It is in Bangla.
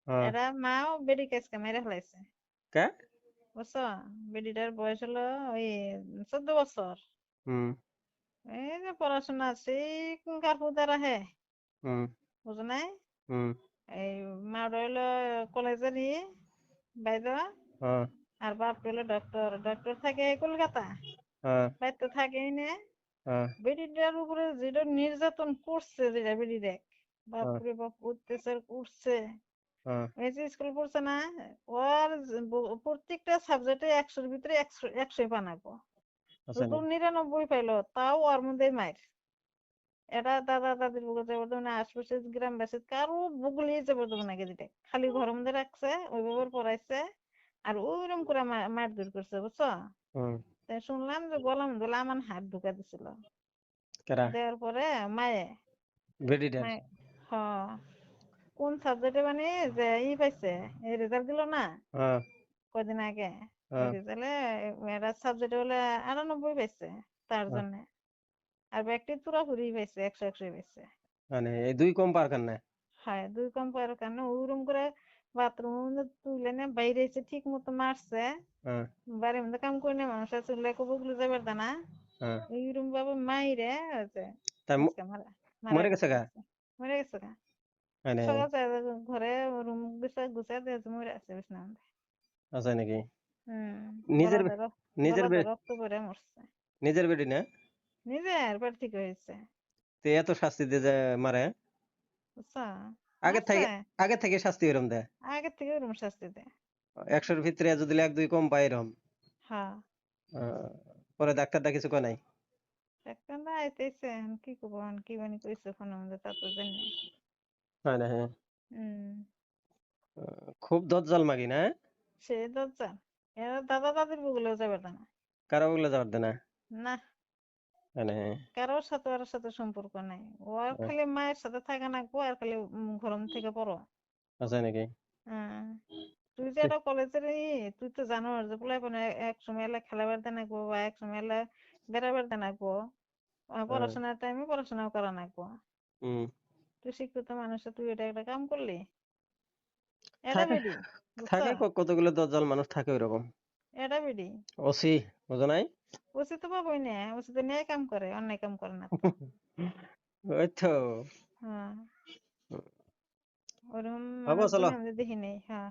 হ্যাঁ। এরা মাও বেডি কেসকে মেরে ফেলাইছে, কে? বুঝছো? বেডিটার বয়স হলো ওই 14 বছর। হুম। এই যে পড়াশোনা সেই কার্পুদারা হে, হুম। বুঝো নাই? হুম। এই মা হইলো কলেজের বাইদা, হ্যাঁ। আর বাপ হইলো ডক্টর। ডক্টর থাকে কলকাতা, হ্যাঁ। বাইতে থাকে নে। হ্যাঁ। বেডিটার উপরে যেটা নির্যাতন করছে, যেটা বেডি দেখ, হ্যাঁ। বাপরে বাপ, অত্যাচার করছে। হ্যাঁ। এই যে স্কুল পড়ছে না, ওর প্রত্যেকটা সাবজেক্টে 100-র ভিতরে 100 বানাবো। আছে শুধু নি? 99 পাইলো, তাও ওর মধ্যে মাইর। এটা দাদা দাদির বুকে জবরদস্ত না, আশপাশের গ্রামবাসী কারো বুকলি জবরদস্ত না দিতে, খালি ঘরের মধ্যে রাখছে, ওইভাবে পড়াইছে। আর ওইরকম করে মারধর করছে, বুঝছো? হুম। তাই শুনলাম যে গলার মধ্যে আমার হাত ঢুকা দিছিল। কেরা? দেওয়ার পরে মায়ে, বেডিডার? মায়ে, হ, কোন সাবজেক্টে মানে যে পাইছে, এই রেজাল্ট দিল না হ্যাঁ। কয়দিন আগে। ওই হ্যাঁ। রেজাল্টে এরা সাবজেক্টে বলে 98 পাইছে, তার হ্যাঁ। জন্য। আর ব্যক্তি পুরাপুরি পাইছে, 100-100 পাইছে। মানে এই দুই কম পার কেন? হ্যাঁ, 2 কম পাওয়ার কারণে ওরকম করে বাথরুমের মধ্যে তুলে নিয়ে বাইরে এসে ঠিক মতো মারছে। হ্যাঁ। বাড়ির মধ্যে কাম করে নিয়ে মানুষ আছে, কবুগুলো যাবে না, হ্যাঁ। ওইরকম ভাবে মাইরে আছে। তাই আজকে মারা মারা মরে গেছে গা? গেছে, মরে গেছে গা। মানে সকাল ঘরে রুম গুছায় দিয়েছে, মরে আছে বিছনার মধ্যে। আছে নাকি? হম। নিজের গলাতে নিজের গলাতে রক্ত পড়ে মরছে। নিজের বেডি না? নিজের পেট থেকে হয়েছে, তে এত শাস্তি দিয়ে যে মারে? বুঝছো? আগে মারছে, থেকে আগে থেকে শাস্তি এরম দেয়? আগের থেকে ওরকম শাস্তি দেয়। 100-র ভিতরে যদি 1-2 কম পায় এরম? হ্যাঁ। আহ, পরে ডাক্তারটা কিছু কয় নাই? একটা না আইতেছে, কি করবো, কি বানি কইছে ফোনের মধ্যে তা তো জানি না। হয় না? হ্যাঁ। হম। খুব দজ্জাল মাগি না? সে দরজা, এরা দাদা দাদির বগুলো যাবে না। কারো বগলে যাওয়ার দে না? না, মানে কারোর সাথে ওর সাথে সম্পর্ক নাই। ওর খালি মায়ের সাথে থাকা নাকবো, আর খালি ঘরম থেকে পড়ো। আছে নাকি? হ্যাঁ। তুই যে এটা কলেজের তুই তো জানো যে পোলাপান এক সময় এলা খেলা বেড়াতে নাকবো, বা এক সময় এলা বেড়া বেড়াতে নাকবো। হ্যাঁ। পড়াশোনার টাইমে পড়াশোনাও করা নাকবো। হুম। তুই শিক্ষিত মানুষ, তুই এটা একটা কাম করলি, এটা থাকে বেডি, বুঝছো? থাকে কতগুলো দজ্জাল মানুষ থাকে ওইরকম। এটা বেডি। ওসি, বুঝো নাই? উচিত তো পাবোই না, উচিত ন্যায় কাম করে, অন্যায় কাম করে না তো। ওই তো। হ্যাঁ, ওরকম হবো, মানুষ চলো। দুনিয়া মধ্যে দেখি নেই। হ্যাঁ।